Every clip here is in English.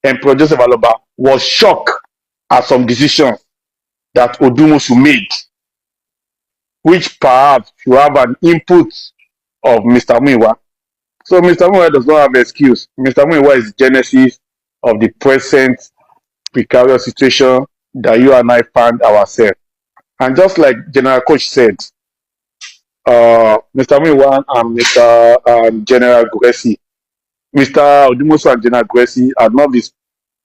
Emperor Joseph Aloba was shocked at some decisions that Odumosu made, which perhaps should have an input of Mr. Muiwa. So Mr. Muiwa does not have an excuse. Mr. Muiwa is the genesis of the present precarious situation that you and I found ourselves. And just like General Coach said, Mr. Muiwa and Mr. General Guresi, Mr. Odumosu and General Guresi had not been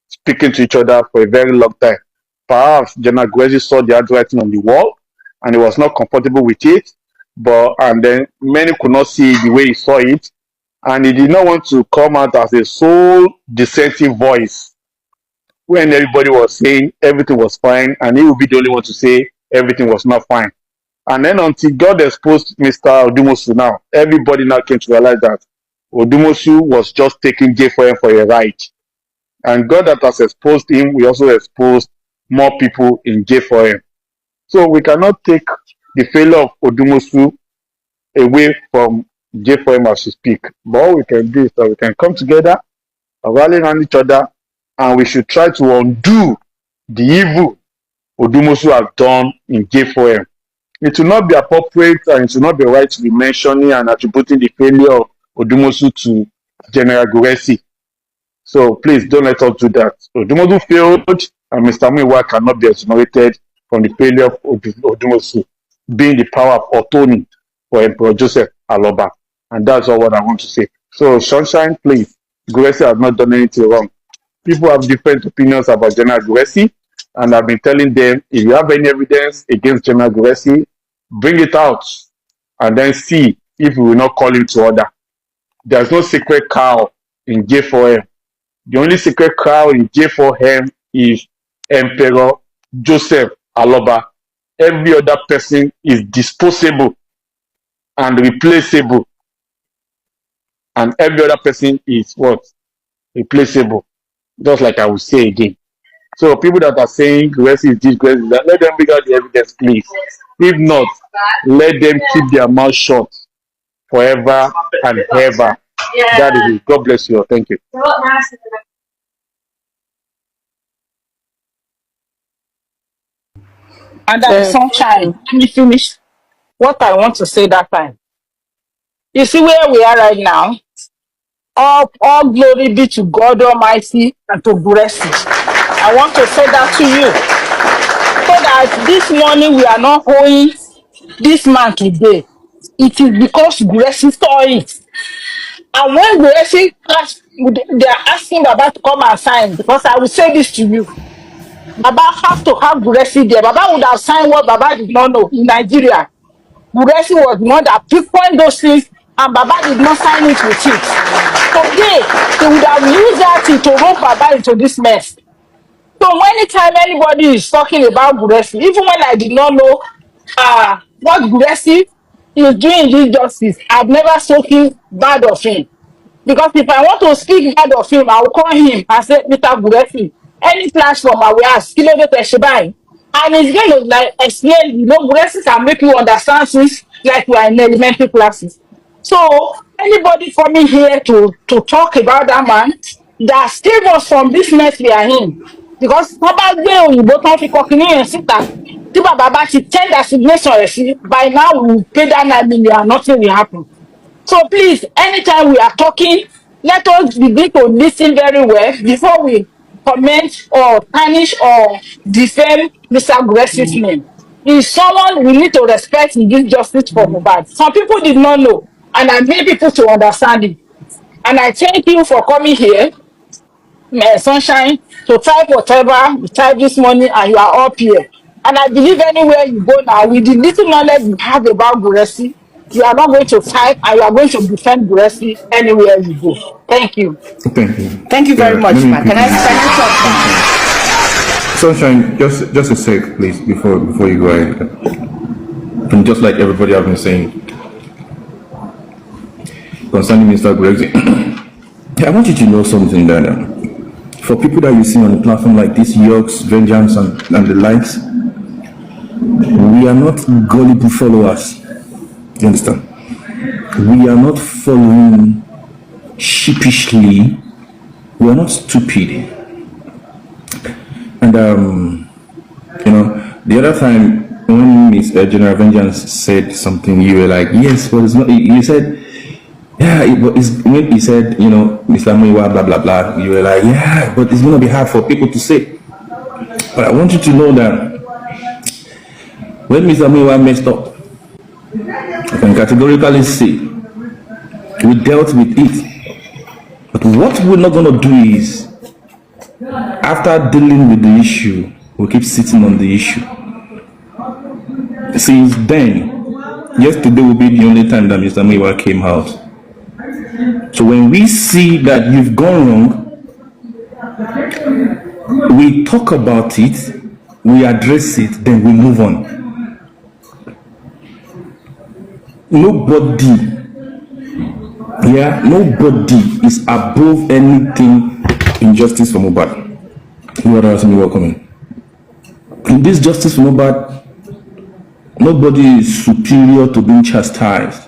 speaking to each other for a very long time. Perhaps General Guresi saw the handwriting on the wall and he was not comfortable with it, and then many could not see the way he saw it, and he did not want to come out as a sole dissenting voice when everybody was saying everything was fine, and he would be the only one to say everything was not fine. And then until God exposed Mr. Odumosu now, everybody now came to realize that Odumosu was just taking J4M for a ride. And God that has exposed him, we also exposed more people in J4M. So we cannot take the failure of Odumosu away from J4M as we speak. But all we can do is that we can come together, rally around each other, and we should try to undo the evil Odumosu has done in J4M. It will not be appropriate and it will not be right to be mentioning and attributing the failure of Odumosu to General Guresi. So please don't let us do that. Odumosu failed, and Mr. Muiwa cannot be exonerated from the failure of Odumosu being the power of attorney for Emperor Joseph Aloba. And that's all what I want to say. So Sunshine, please, Guresi has not done anything wrong. People have different opinions about General Guresi, and I've been telling them, if you have any evidence against General Guresi, bring it out and then see if we will not call him to order. There's no secret cow in J4M. The only secret cow in J4M is Emperor Joseph Aloba. Every other person is disposable and replaceable. And every other person is what? Replaceable. Just like I will say again. So people that are saying Guresi is this, Guresi is that, let them bring out the evidence, please. If not, let them keep their mouth shut forever and ever. That is it. God bless you all. Thank you. And that Sunshine, let me finish what I want to say that time. You see where we are right now? All glory be to God Almighty and to Guresi. I want to say that to you. So that this morning we are not owing this man today. It is because Guresi saw it. And when Guresi asked, they are asking Baba to come and sign, because I will say this to you. Baba has to have Guresi there. Baba would have signed what Baba did not know in Nigeria. Guresi was the one that pinpointed those things, and Baba did not sign it with it. Today, they would have used that thing to rope Baba into this mess. So anytime anybody is talking about Guresi, even when I did not know what Guresi is doing this justice, I've never spoken bad of him. Because if I want to speak bad of him, I will call him and say, Mr. Guresi, any platform I will ask, and he's going to like explain, Guresi can make you understand things like we are in elementary classes. So anybody coming here to talk about that man, that save us from this mess we are in. Because Baba tender signation, by now we will pay that 9 million, nothing will happen. So please, anytime we are talking, let us begin to listen very well before we comment or tarnish or defame Mr. Guresi's name. He is someone we need to respect in this justice for mohbad. Some people did not know, and I made people to understand it. And I thank you for coming here, Sunshine, to type whatever you type this morning, and you are up here. And I believe anywhere you go now, with the little knowledge you have about Guresi, you are not going to type and you are going to defend Guresi anywhere you go. Thank you. Thank you. Thank you very much, ma. Can I talk? Sunshine, just a sec, please, before you go ahead. And just like everybody have been saying concerning Mr. Guresi, I want you to know something that for people that you see on a platform like this, Yorks, Vengeance, and the likes, we are not gullible followers. You understand? We are not following sheepishly. We are not stupid. And the other time when Miss General Vengeance said something, you were like, yes, but it's not. You said, yeah, when he said, Mr. Muiwa, blah blah blah. You were like, yeah, but it's gonna be hard for people to say. But I want you to know that when Mr. Muiwa messed up, I can categorically say we dealt with it. But what we're not gonna do is, after dealing with the issue, we keep sitting on the issue. Since then, yesterday will be the only time that Mr. Muiwa came out. So when we see that you've gone wrong, we talk about it, we address it, then we move on. Nobody is above anything in Justice for Mohbad. You are asking me welcome. In this Justice for Mohbad, nobody is superior to being chastised.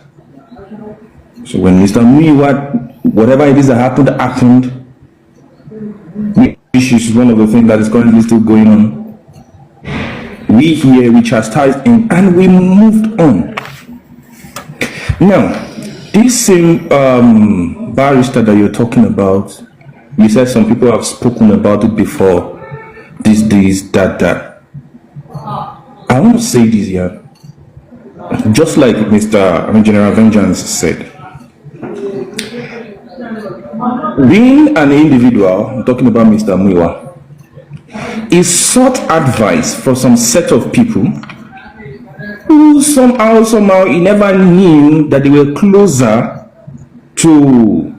So when Mr. Muiwa, whatever it is that happened, which is one of the things that is currently still going on, we chastised him, and we moved on. Now, this same barrister that you're talking about, you said some people have spoken about it before, this, that. I want to say this here, just like Mr. General Vengeance said. Being an individual, I'm talking about Mr. Muiwa, he sought advice from some set of people who somehow he never knew that they were closer to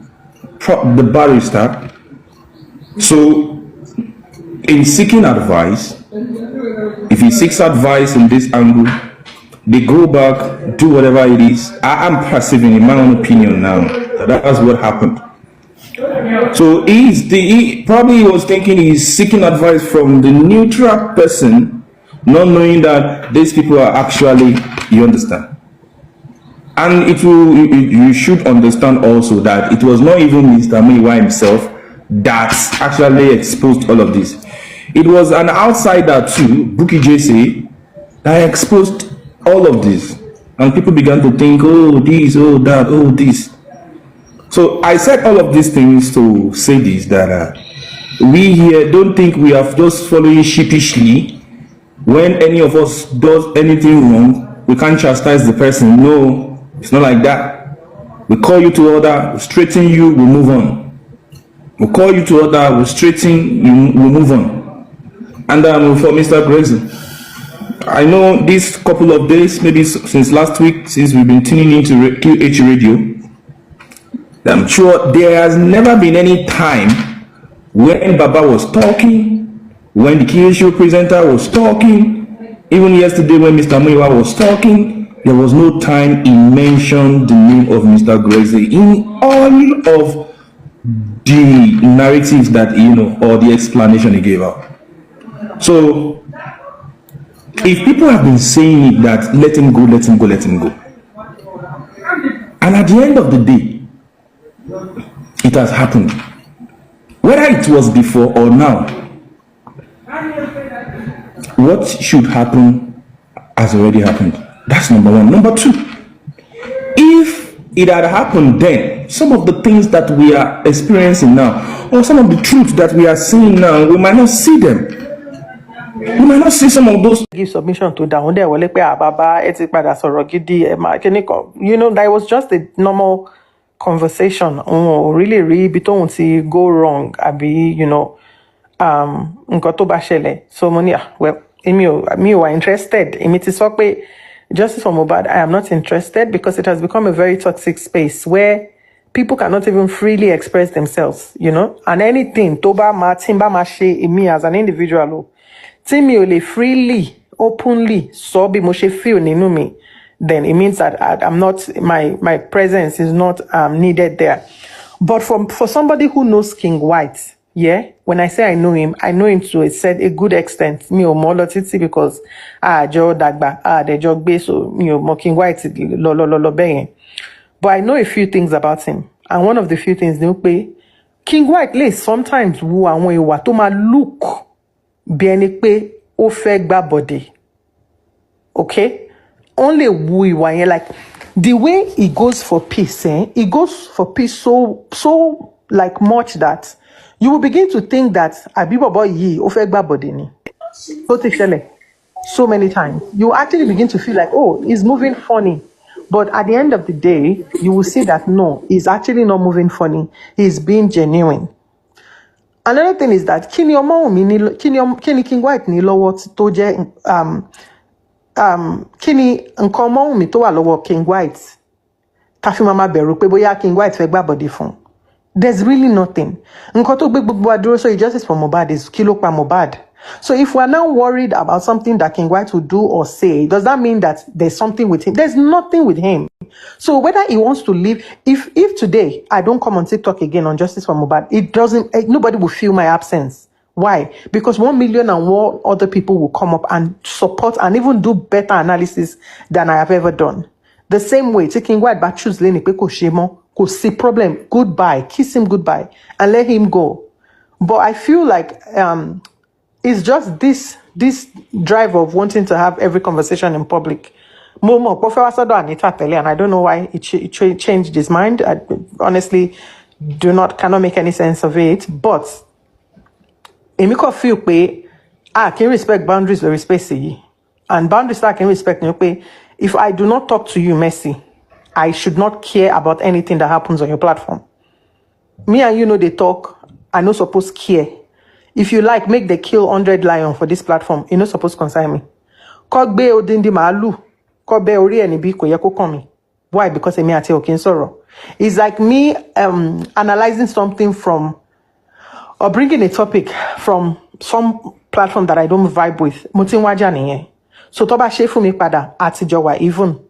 the barrister. So in seeking advice, if he seeks advice in this angle, they go back, do whatever it is. I'm perceiving, in my own opinion now, that's what happened. So he probably was thinking he's seeking advice from the neutral person, not knowing that these people are actually, you understand. And you should understand also that it was not even Mr. Muiwa himself that actually exposed all of this. It was an outsider too, Bukky JC, that exposed all of this. And people began to think, oh this, oh that, oh this. So I said all of these things to say this, that we here don't think we are just following sheepishly. When any of us does anything wrong, we can't chastise the person. No, it's not like that. We call you to order, we straighten you, we move on. We call you to order, we straighten you, we move on. And for Mr. Grayson, I know this couple of days, maybe since last week, since we've been tuning into QH Radio, I'm sure there has never been any time when Baba was talking, when the QH presenter was talking, even yesterday when Mr. Muiwa was talking, there was no time he mentioned the name of Mr. Grayson in all of the narratives that, or the explanation he gave out. So, if people have been saying it that let him go, let him go, let him go, and at the end of the day, it has happened. Whether it was before or now, what should happen has already happened. That's number one. Number two, if it had happened then, some of the things that we are experiencing now, or some of the truths that we are seeing now, we might not see them. We might not see some of those. Give submission to down there. That was just a normal conversation. Really don't see go wrong. So well, me were interested. Justice for Mohbad, I am not interested because it has become a very toxic space where people cannot even freely express themselves, and anything toba ma timba ma she me as an individual, timmy freely, openly, so be mo she feel ninu me, then it means that I'm not, my presence is not needed there. But for somebody who knows King White, yeah, when I say I know him to a good extent. Me o mo titi because jo dagba de jog be so mo King White lo bẹ́yẹn. But I know a few things about him, and one of the few things they pay King White lè sometimes wo àwọn ìwà tó máa look bí ẹni pé ó fẹ́ gbá body. Okay? Only wu ìwà yẹn, like the way he goes for peace, he goes for peace so like much that you will begin to think that Abibobo yi ó fẹ́ gbá body ni. Ó ti ṣẹlẹ̀ so many times. You actually begin to feel like, oh, he's moving funny. But at the end of the day, you will see that no, he's actually not moving funny. He's being genuine. Another thing is that kini King White ni lọ́wọ́ tó jẹ́ kini nǹkan ọmọ mi tó wà lọ́wọ́ King White tá fi máa bẹ̀rù pé bóyá King White fẹ́ gbá body fún. There's really nothing. Nǹkan tó gbé gbogbo adúró so justice for Mohbad is kí ló pa Mohbad. So if we're now worried about something that King White will do or say, does that mean that there's something with him? There's nothing with him. So whether he wants to leave, if today I don't come on TikTok again on Justice for Mohbad, it doesn't, nobody will feel my absence. Why? Because 1 million and more other people will come up and support and even do better analysis than I have ever done. The same way, King White but choose Leni Peko Shemo, could see problem, goodbye, kiss him goodbye, and let him go. But I feel like it's just this drive of wanting to have every conversation in public. Momo, and I don't know why it changed his mind. I honestly cannot make any sense of it. But Emiko feel I can respect boundaries very spacey. And boundaries I can respect if I do not talk to you, Messi, I should not care about anything that happens on your platform. Me and you know they talk, I no supposed care. If you like, make the kill 100 lion for this platform. You not supposed to concern me. Kogbe odindi maalu. Kogbe ori enibi ko ye ko kan mi. Why? Because emi ati okin sọ̀rọ̀. It's like me analyzing something from or bringing a topic from some platform that I don't vibe with. Mo tin waja niyen. So tó bá ṣe fún mi padà àtijọ́ wa even.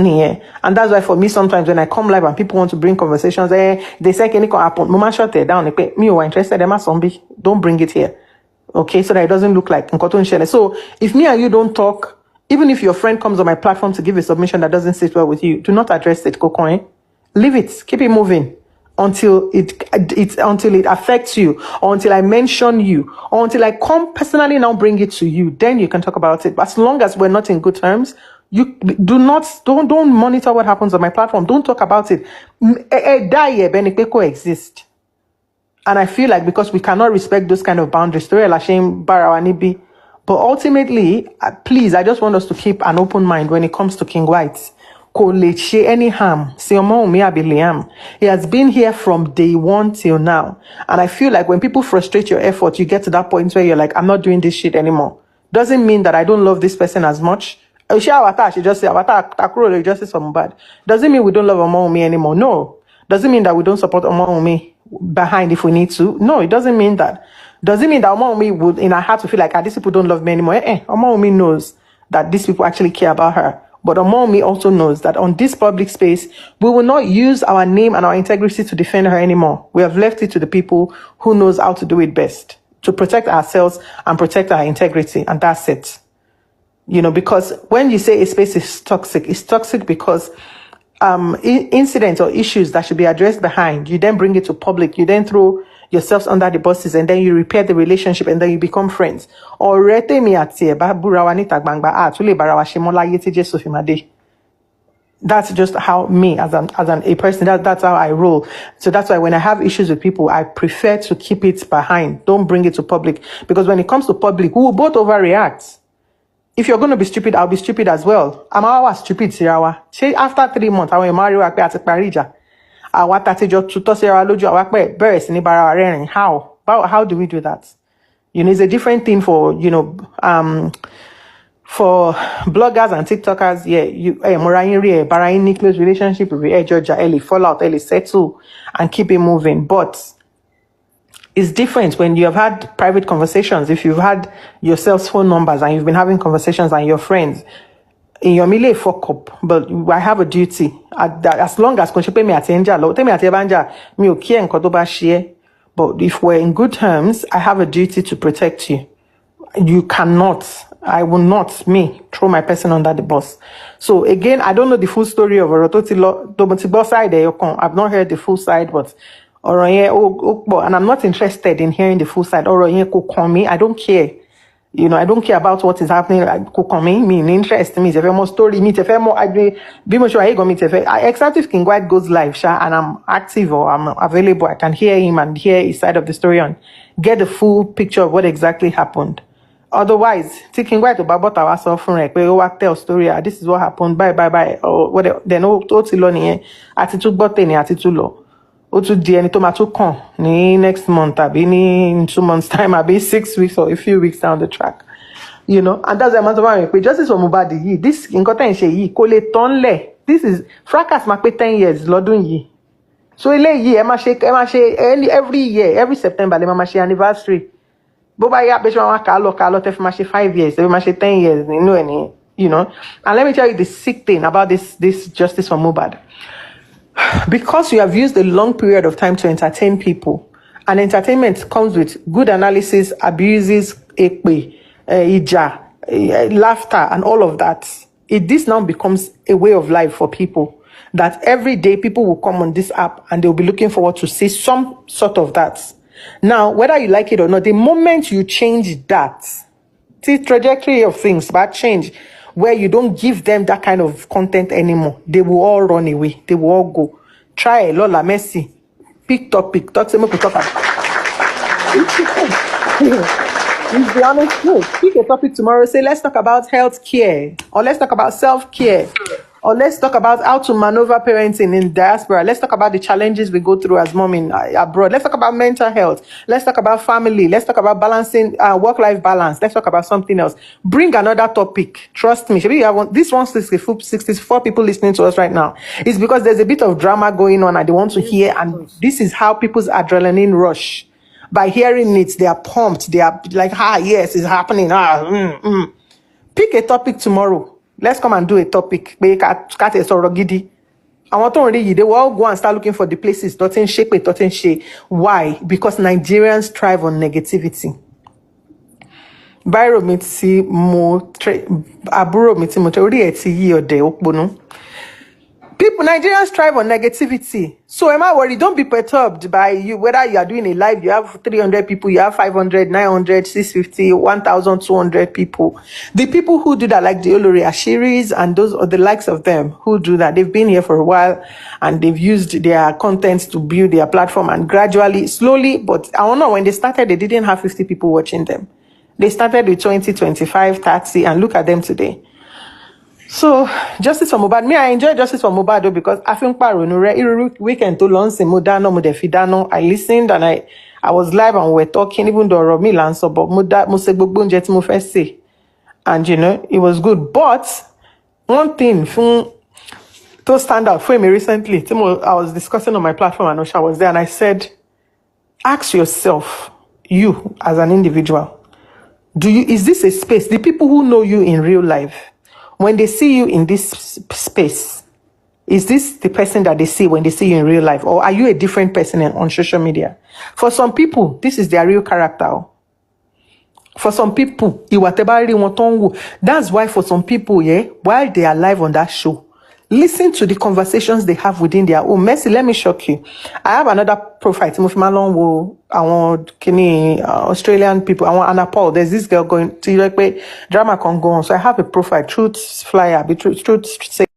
And that's why for me sometimes when I come live and people want to bring conversations, they say can it happen? Mama shut it down. Me you are interested, Emma zombie. Don't bring it here. Okay, so that it doesn't look like so if me and you don't talk, even if your friend comes on my platform to give a submission that doesn't sit well with you, do not address it, Cocoin. Leave it, keep it moving until it affects you, or until I mention you, or until I come personally now bring it to you, then you can talk about it. But as long as we're not in good terms, you don't monitor what happens on my platform. Don't talk about it. Exist. And I feel like because we cannot respect those kind of boundaries, but ultimately, please, I just want us to keep an open mind when it comes to King White. Any harm. He has been here from day one till now. And I feel like when people frustrate your effort, you get to that point where you're like, I'm not doing this shit anymore. Doesn't mean that I don't love this person as much. She just say justice for Mohbad. Doesn't mean we don't love Omoumi anymore. No. Doesn't mean that we don't support Omoumi behind if we need to. No, it doesn't mean that. Doesn't mean that Omoumi would in her heart to feel like these people don't love me anymore. Omoumi knows that these people actually care about her. But Omoumi also knows that on this public space, we will not use our name and our integrity to defend her anymore. We have left it to the people who knows how to do it best, to protect ourselves and protect our integrity. And that's it. Because when you say a space is toxic, it's toxic because incidents or issues that should be addressed behind, you then bring it to public, you then throw yourselves under the buses, and then you repair the relationship, and then you become friends. That's just how me as a person, that's how I roll. So that's why when I have issues with people, I prefer to keep it behind. Don't bring it to public, because when it comes to public, we will both overreact. If you're going to be stupid, I'll be stupid as well. I'm always stupid, Sirawa. After 3 months, I will marry you at Parija. How do we do that? It's a different thing for, for bloggers and TikTokers. Yeah, close relationship with Georgia, Ellie, fallout, Ellie, settle, and keep it moving. But it's different when you have had private conversations. If you've had yourselves phone numbers and you've been having conversations and your friends, in your melee fuck up. But I have a duty. As long as but if we're in good terms, I have a duty to protect you. You cannot, I will not, throw my person under the bus. So again, I don't know the full story of Orototi side. I've not heard the full side, but And I'm not interested in hearing the full side. I don't care. I don't care about what is happening. Me interest me. If more story, me if more except if King White goes live, and I'm active or I'm available, I can hear him and hear his side of the story and get the full picture of what exactly happened. Otherwise, King White about our suffering, tell story. This is what happened. Bye. Or whatever. Then attitude law. Next month, in 2 months' time, 6 weeks or a few weeks down the track. And that's the amount of time. Justice for mohbad, this this is fracas 10 years, Lodun. So every year, every September, anniversary. Boba ya 5 years, 10 years, And let me tell you the sick thing about this justice for mohbad. Because you have used a long period of time to entertain people, and entertainment comes with good analysis, abuses, laughter, and all of that. This now becomes a way of life for people, that every day people will come on this app and they'll be looking forward to see some sort of that. Now, whether you like it or not, the moment you change that, the trajectory of things, but change, where you don't give them that kind of content anymore, they will all run away. They will all go. Try Lola Messi. Pick topic. Talk to me. Let's be honest. Pick a topic tomorrow. Say, let's talk about health care, or let's talk about self-care, or let's talk about how to maneuver parenting in diaspora. Let's talk about the challenges we go through as mom in abroad. Let's talk about mental health. Let's talk about family. Let's talk about balancing work-life balance. Let's talk about something else. Bring another topic. Trust me. You have this 164 people listening to us right now. It's because there's a bit of drama going on and they want to hear. And this is how people's adrenaline rush. By hearing it, they are pumped. They are like, yes, it's happening. Pick a topic tomorrow. Let's come and do a topic. They will all go and start looking for the places. Why? Because Nigerians thrive on negativity. Nigerians thrive on negativity. So am I worried? Don't be perturbed by you, whether you are doing a live, you have 300 people, you have 500, 900, 650, 1,200 people. The people who do that, like the Olori Ashiris and those or the likes of them who do that, they've been here for a while and they've used their contents to build their platform, and gradually, slowly, but I don't know, when they started, they didn't have 50 people watching them. They started with 20, 25, 30, and look at them today. So, Justice for Mohbad. Me, I enjoy Justice for Mohbad though, because I think weekend to launch Modano. I listened and I was live and we were talking, even though Romi Lanso, but say. And it was good. But one thing to stand out for me recently, I was discussing on my platform, and Osha was there, and I said, ask yourself, you as an individual, is this a space? The people who know you in real life, when they see you in this space, is this the person that they see when they see you in real life? Or are you a different person on social media? For some people, this is their real character. For some people, that's why for some people, while they are live on that show, listen to the conversations they have within their own. Mercy, let me shock you. I have another profile, Australian people. I want Anna Paul. There's this girl going to drama can go on. So I have a profile, truth flyer, truth say.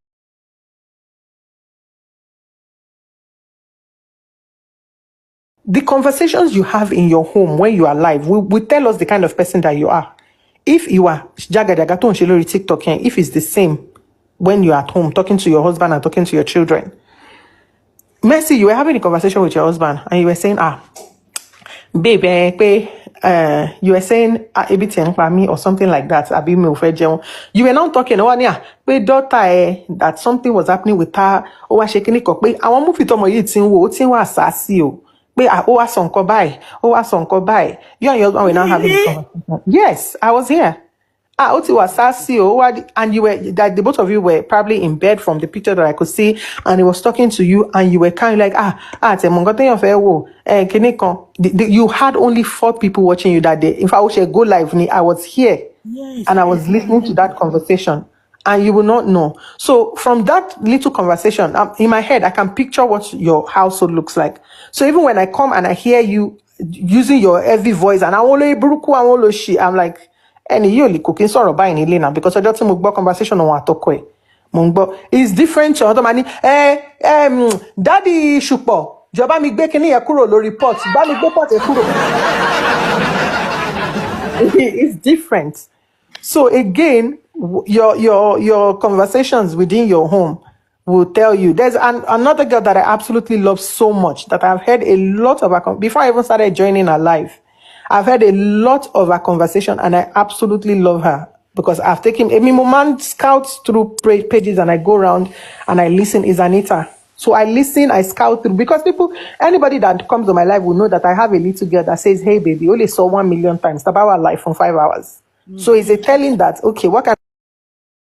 The conversations you have in your home when you are live will tell us the kind of person that you are. If you are Jagadagaton Shilori TikTok, if it's the same when you're at home talking to your husband and talking to your children. Mercy, you were having a conversation with your husband and you were saying, baby, you were saying me or something like that. You were not talking daughter that something was happening with her. I want move it on my you and your husband were now having a conversation. Yes, I was here. And you were that the both of you were probably in bed from the picture that I could see, and he was talking to you, and you were kind of like, you had only 4 people watching you that day. If I should go live, I was here, yes, and I was listening to that conversation. and you will not know. So from that little conversation, in my head, I can picture what your household looks like. So even when I come and I hear you using your heavy voice and I'm like, any you only cooking sorrow buying Elena because I just want conversation on what talk. It's different to other money. Daddy Shupo, Joba mi gbe kini yakuro lo report. Ba mi gbe pot ekuro. It's different. So again, your conversations within your home will tell you. There's another girl that I absolutely love so much that I've heard a lot of her before I even started joining her live. I've heard a lot of her conversation and I absolutely love her because I've taken a man scouts through pages and I go around and I listen. Is Anita. So I listen, I scout through because anybody that comes to my life will know that I have a little girl that says, hey baby, only saw 1 million times about our life from 5 hours. So it's a telling that, okay, what can